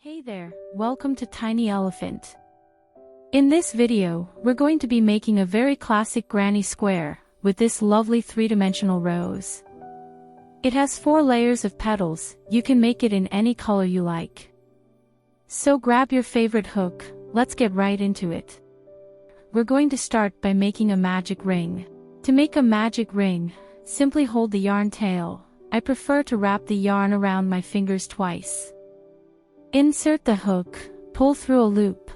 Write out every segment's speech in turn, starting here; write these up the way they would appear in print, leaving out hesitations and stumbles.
Hey there, welcome to Tiny Elephant. In this video, we're going to be making a very classic granny square, with this lovely three-dimensional rose. It has 4 layers of petals, you can make it in any color you like. So grab your favorite hook, let's get right into it. We're going to start by making a magic ring. To make a magic ring, simply hold the yarn tail. I prefer to wrap the yarn around my fingers twice. Insert the hook, pull through a loop.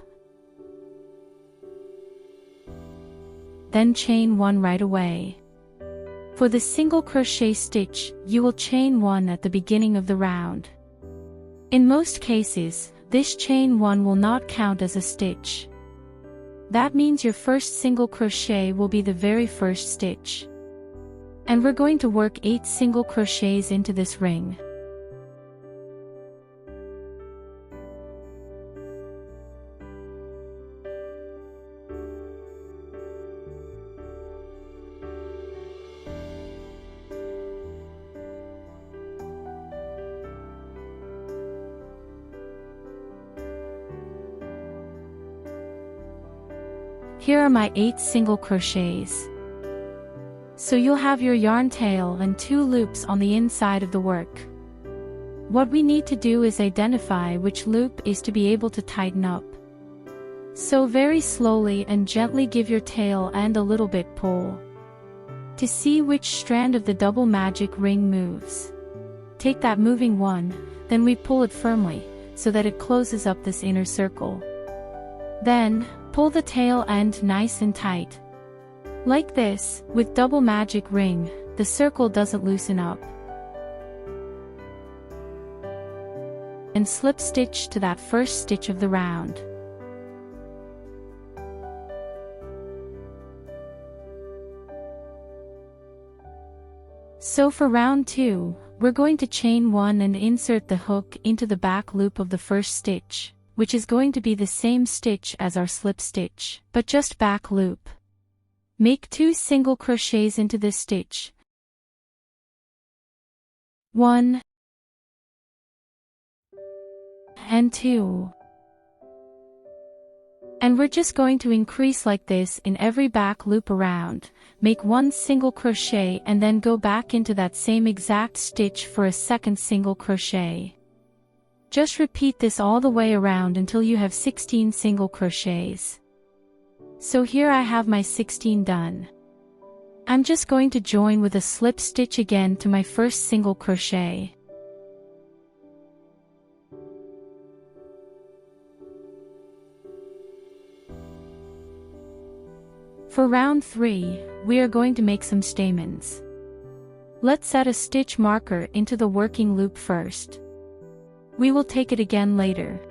Then chain 1 right away. For the single crochet stitch, you will chain 1 at the beginning of the round. In most cases, this chain 1 will not count as a stitch. That means your first single crochet will be the very first stitch. And we're going to work 8 single crochets into this ring. Here are my 8 single crochets. So you'll have your yarn tail and 2 loops on the inside of the work. What we need to do is identify which loop is to be able to tighten up. So very slowly and gently give your tail end a little bit pull. To see which strand of the double magic ring moves. Take that moving one, then we pull it firmly, so that it closes up this inner circle. Then, pull the tail end nice and tight. Like this, with double magic ring, the circle doesn't loosen up. And slip stitch to that first stitch of the round. So for round 2, we're going to chain 1 and insert the hook into the back loop of the first stitch, which is going to be the same stitch as our slip stitch, but just back loop. Make 2 single crochets into this stitch. 1 and 2. And we're just going to increase like this in every back loop around. Make 1 single crochet and then go back into that same exact stitch for a second single crochet. Just repeat this all the way around until you have 16 single crochets. So here I have my 16 done. I'm just going to join with a slip stitch again to my first single crochet. For round 3, we are going to make some stamens. Let's set a stitch marker into the working loop first. We will take it again later.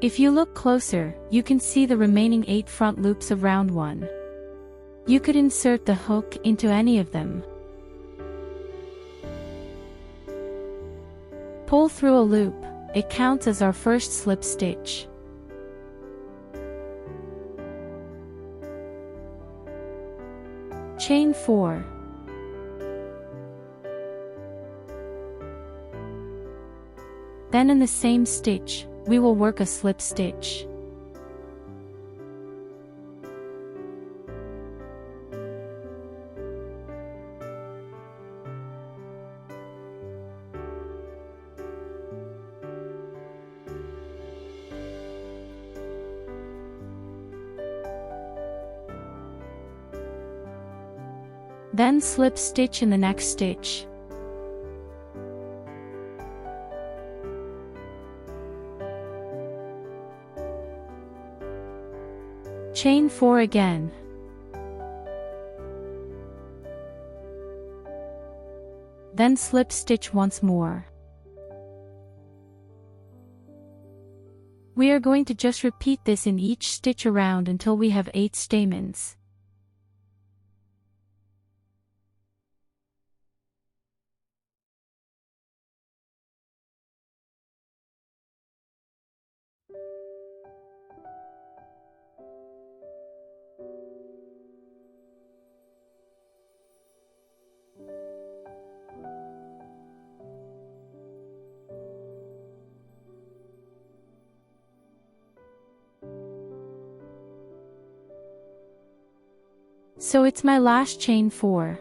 If you look closer, you can see the remaining 8 front loops of round 1. You could insert the hook into any of them. Pull through a loop, it counts as our first slip stitch. Chain 4. Then in the same stitch, we will work a slip stitch. Then slip stitch in the next stitch. Chain 4 again. Then slip stitch once more. We are going to just repeat this in each stitch around until we have 8 stamens. So it's my last chain 4.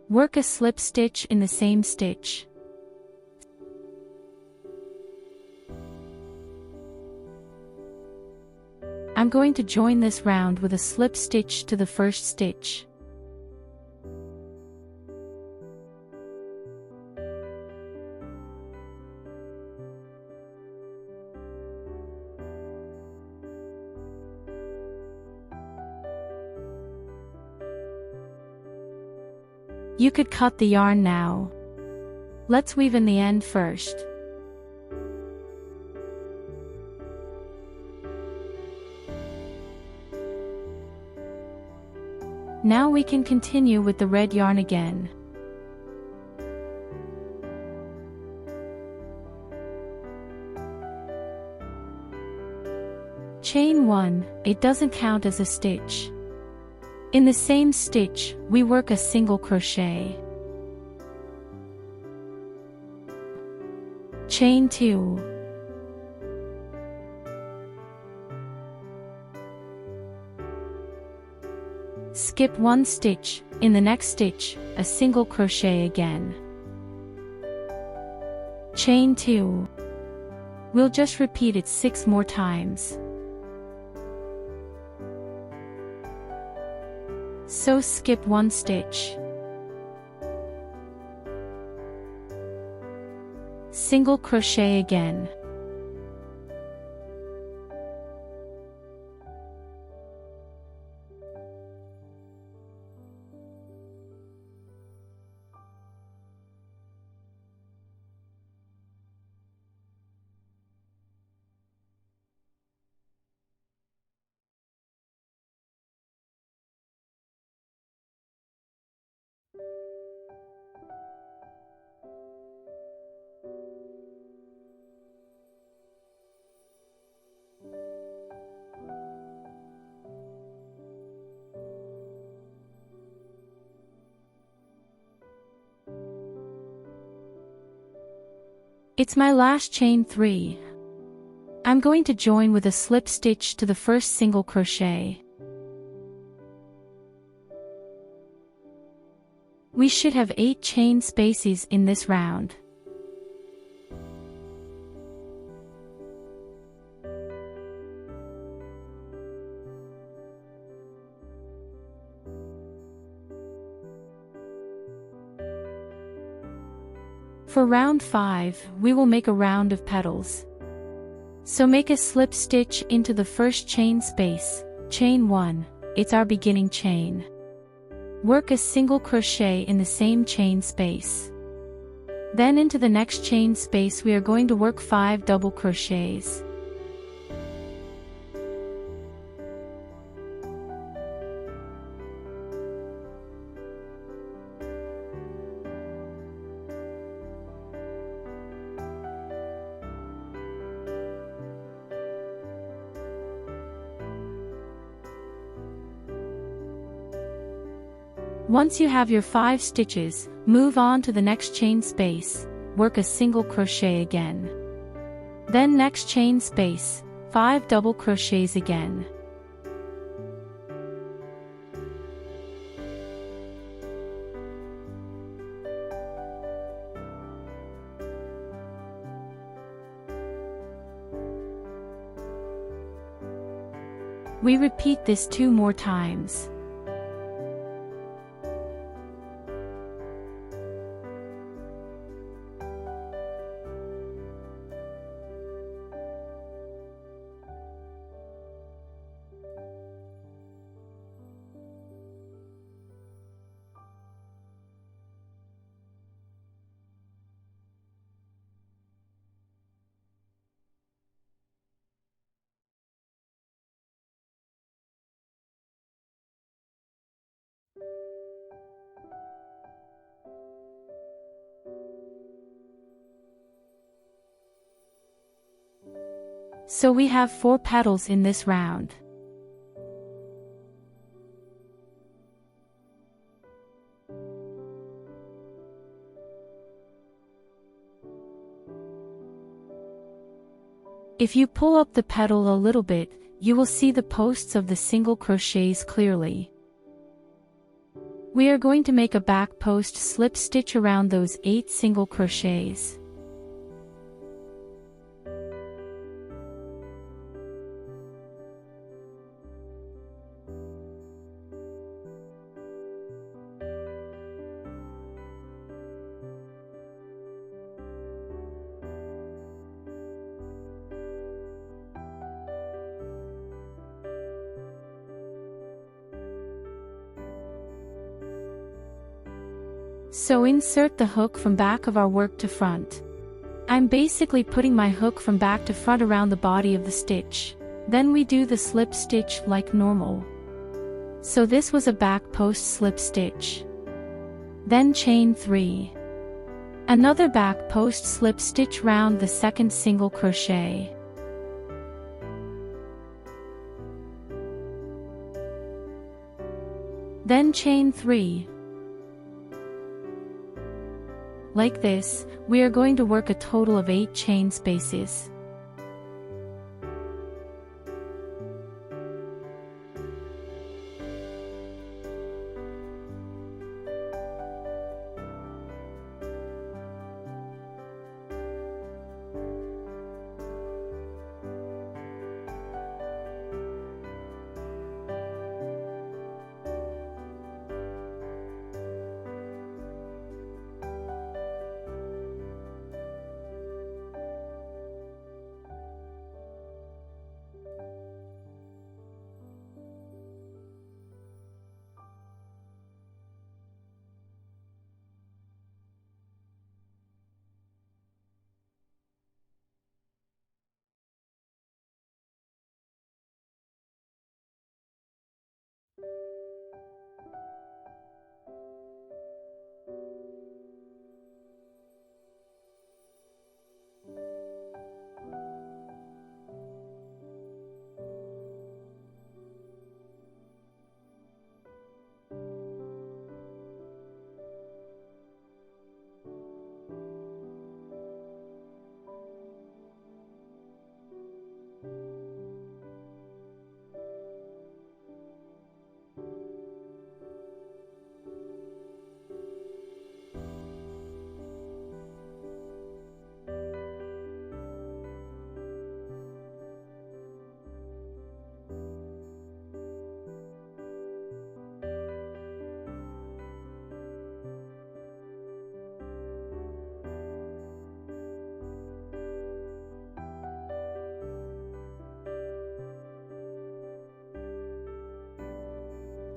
Work a slip stitch in the same stitch. I'm going to join this round with a slip stitch to the first stitch. You could cut the yarn now. Let's weave in the end first. Now we can continue with the red yarn again. Chain 1, it doesn't count as a stitch. In the same stitch, we work a single crochet. Chain 2. Skip 1 stitch, in the next stitch, a single crochet again. Chain 2. We'll just repeat it 6 more times. So skip 1 stitch. Single crochet again. It's my last chain 3. I'm going to join with a slip stitch to the first single crochet. We should have 8 chain spaces in this round. For round 5, we will make a round of petals. So make a slip stitch into the first chain space, chain 1, it's our beginning chain. Work a single crochet in the same chain space. Then into the next chain space we are going to work 5 double crochets. Once you have your 5 stitches, move on to the next chain space, work a single crochet again. Then next chain space, 5 double crochets again. We repeat this 2 more times. So we have 4 petals in this round. If you pull up the petal a little bit, you will see the posts of the single crochets clearly. We are going to make a back post slip stitch around those 8 single crochets. So insert the hook from back of our work to front. I'm basically putting my hook from back to front around the body of the stitch. Then we do the slip stitch like normal. So this was a back post slip stitch. Then chain 3. Another back post slip stitch round the second single crochet. Then chain 3. Like this, we are going to work a total of 8 chain spaces.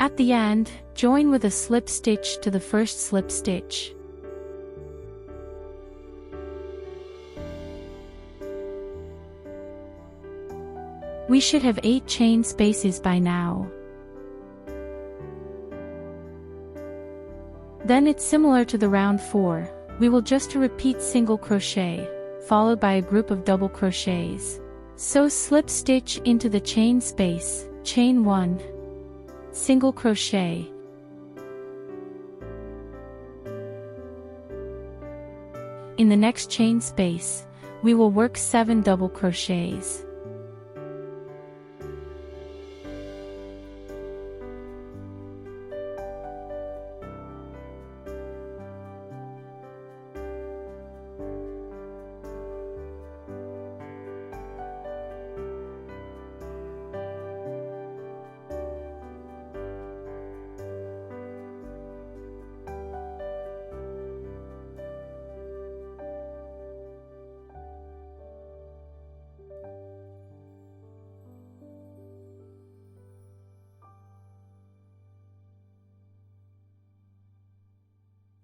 At the end, join with a slip stitch to the first slip stitch. We should have 8 chain spaces by now. Then it's similar to the round 4, we will just repeat single crochet, followed by a group of double crochets. So slip stitch into the chain space, chain 1. Single crochet. In the next chain space, we will work 7 double crochets.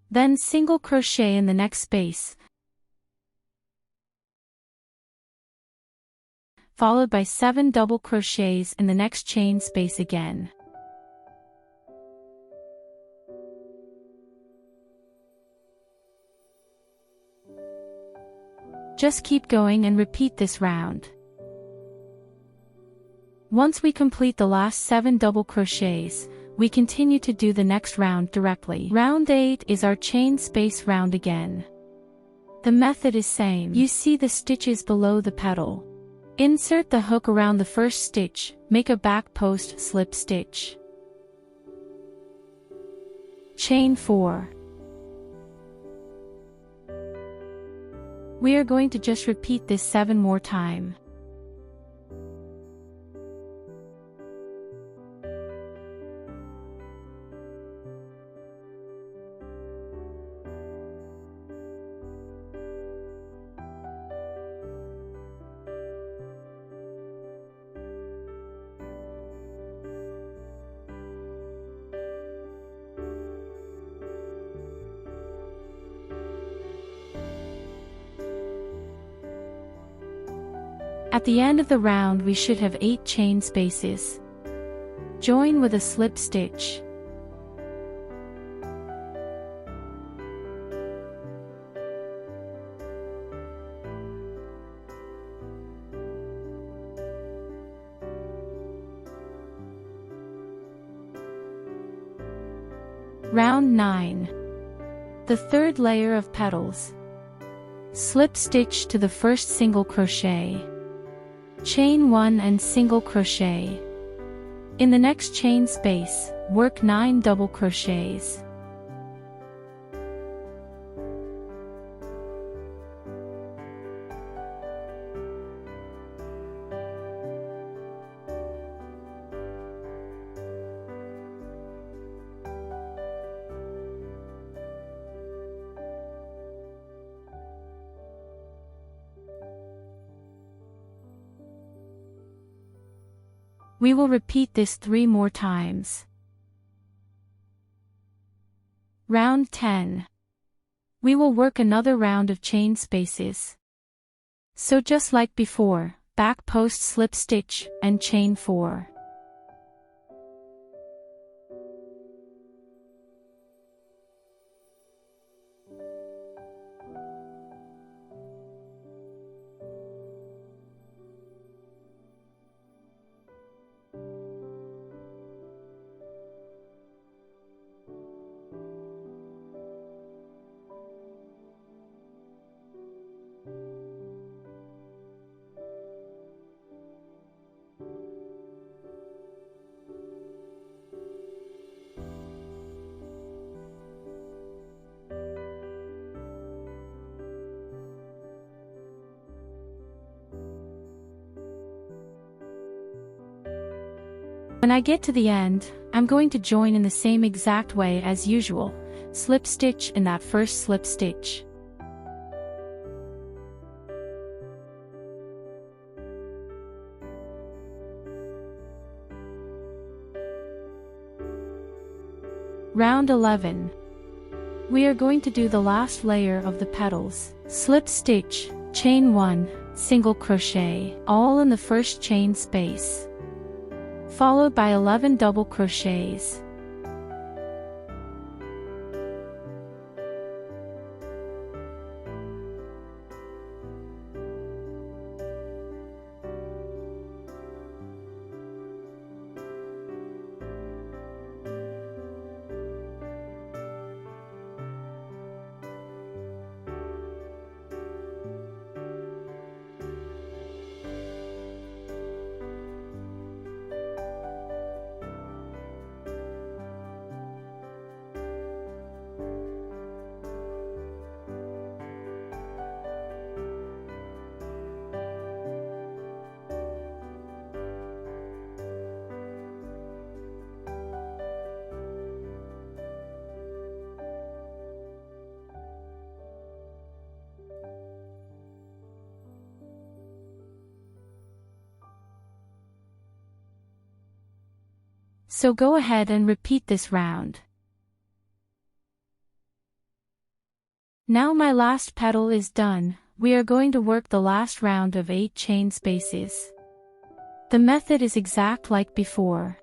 Then single crochet in the next space, followed by 7 double crochets in the next chain space again. Just keep going and repeat this round. Once we complete the last 7 double crochets, we continue to do the next round directly. Round 8 is our chain space round again. The method is same. You see the stitches below the petal. Insert the hook around the first stitch, make a back post slip stitch. Chain 4. We are going to just repeat this 7 more times. At the end of the round we should have 8 chain spaces. Join with a slip stitch. Round 9. The third layer of petals. Slip stitch to the first single crochet. Chain 1 and single crochet. In the next chain space, work 9 double crochets. We will repeat this 3 more times. Round 10. We will work another round of chain spaces. So just like before, back post slip stitch and chain 4. When I get to the end, I'm going to join in the same exact way as usual, slip stitch in that first slip stitch. Round 11. We are going to do the last layer of the petals. Slip stitch, chain 1, single crochet, all in the first chain space, followed by 11 double crochets. So go ahead and repeat this round. Now my last petal is done, we are going to work the last round of 8 chain spaces. The method is exact like before.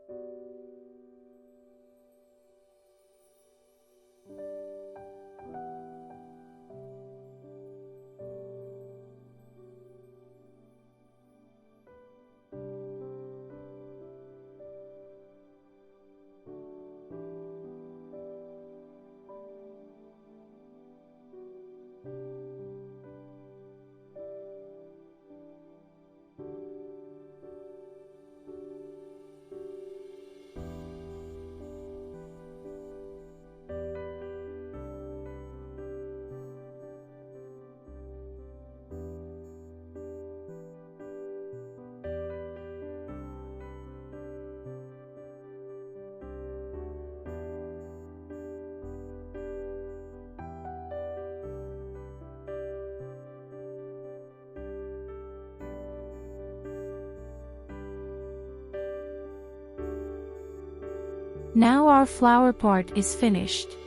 Now our flower part is finished.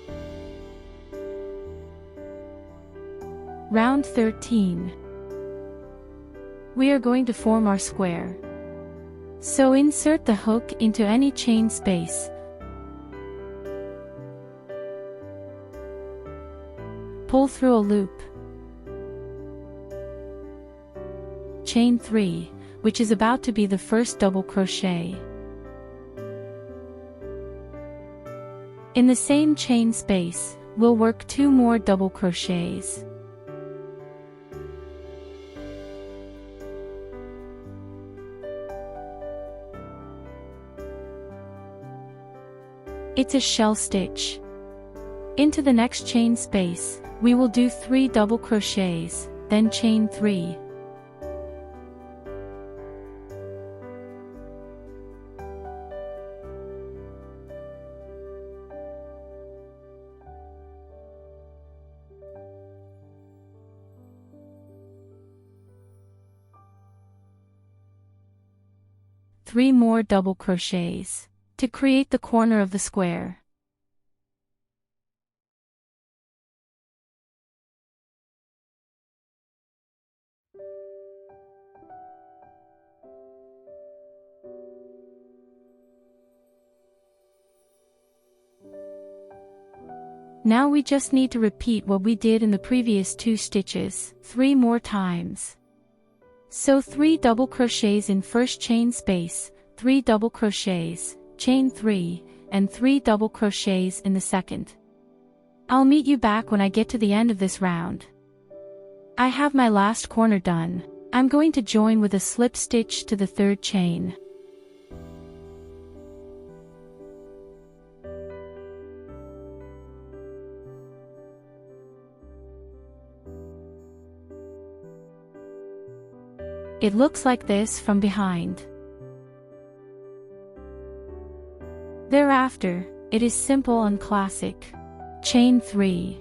Round 13. We are going to form our square. So insert the hook into any chain space. Pull through a loop. Chain 3, which is about to be the first double crochet. In the same chain space, we'll work 2 more double crochets. It's a shell stitch. Into the next chain space, we will do 3 double crochets, then chain 3. Three more double crochets to create the corner of the square. Now we just need to repeat what we did in the previous 2 stitches 3 more times. So 3 double crochets in first chain space, 3 double crochets, chain 3, and 3 double crochets in the second. I'll meet you back when I get to the end of this round. I have my last corner done. I'm going to join with a slip stitch to the 3rd chain. It looks like this from behind. Thereafter, it is simple and classic. Chain 3.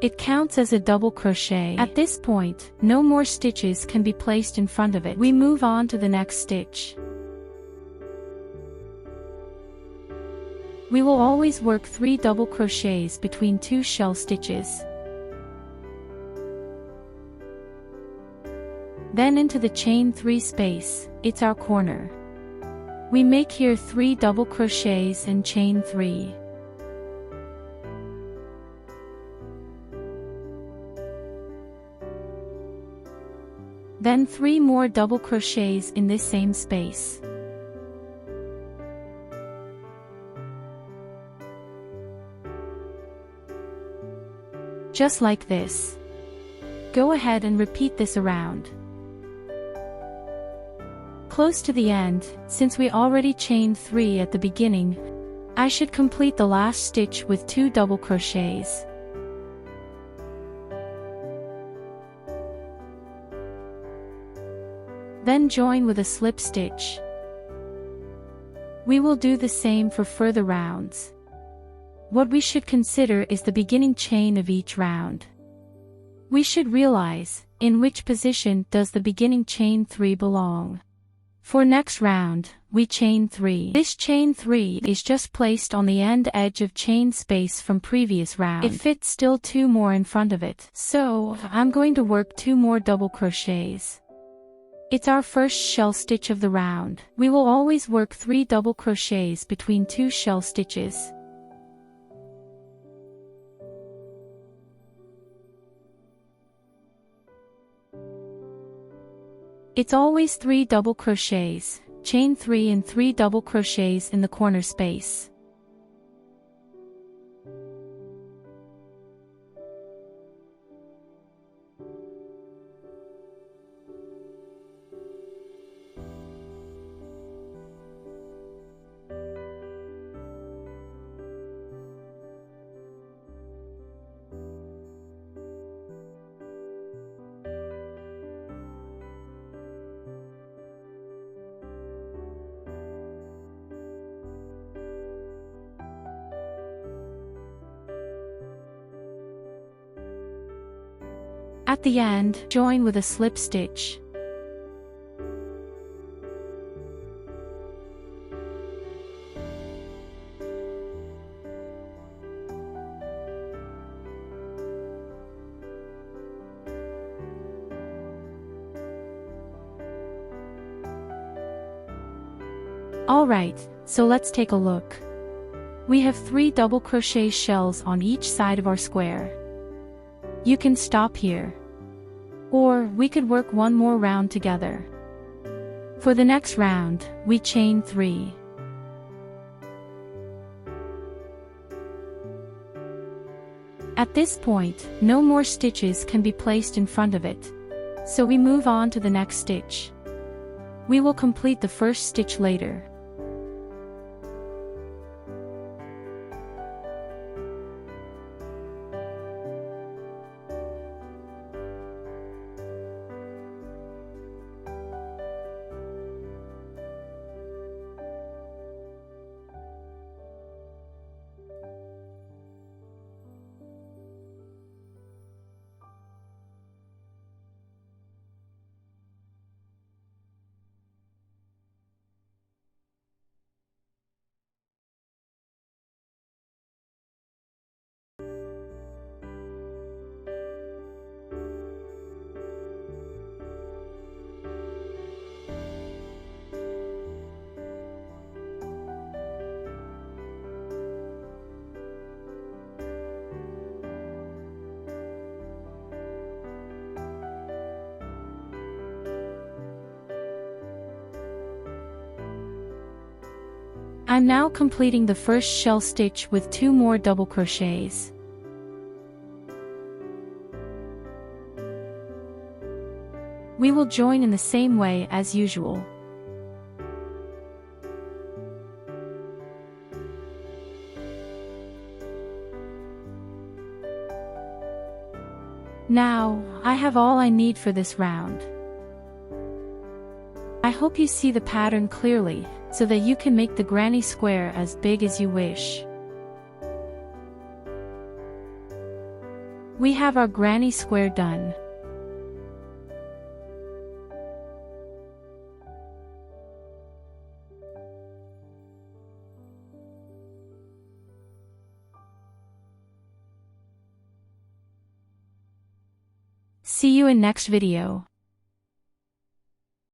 It counts as a double crochet. At this point, no more stitches can be placed in front of it. We move on to the next stitch. We will always work 3 double crochets between 2 shell stitches. Then into the chain 3 space, it's our corner. We make here 3 double crochets and chain 3. Then 3 more double crochets in this same space. Just like this. Go ahead and repeat this around. Close to the end, since we already chained 3 at the beginning, I should complete the last stitch with 2 double crochets. Then join with a slip stitch. We will do the same for further rounds. What we should consider is the beginning chain of each round. We should realize, in which position does the beginning chain 3 belong. For next round, we chain 3. This chain 3 is just placed on the end edge of chain space from previous round. It fits still 2 more in front of it. So, I'm going to work 2 more double crochets. It's our first shell stitch of the round. We will always work 3 double crochets between 2 shell stitches. It's always 3 double crochets, chain 3 and 3 double crochets in the corner space. At the end, join with a slip stitch. Alright, so let's take a look. We have 3 double crochet shells on each side of our square. You can stop here. Or we could work one more round together. For the next round, we chain 3. At this point, no more stitches can be placed in front of it. So we move on to the next stitch. We will complete the first stitch later. I'm now completing the first shell stitch with 2 more double crochets. We will join in the same way as usual. Now, I have all I need for this round. I hope you see the pattern clearly, so that you can make the granny square as big as you wish. We have our granny square done. See you in next video.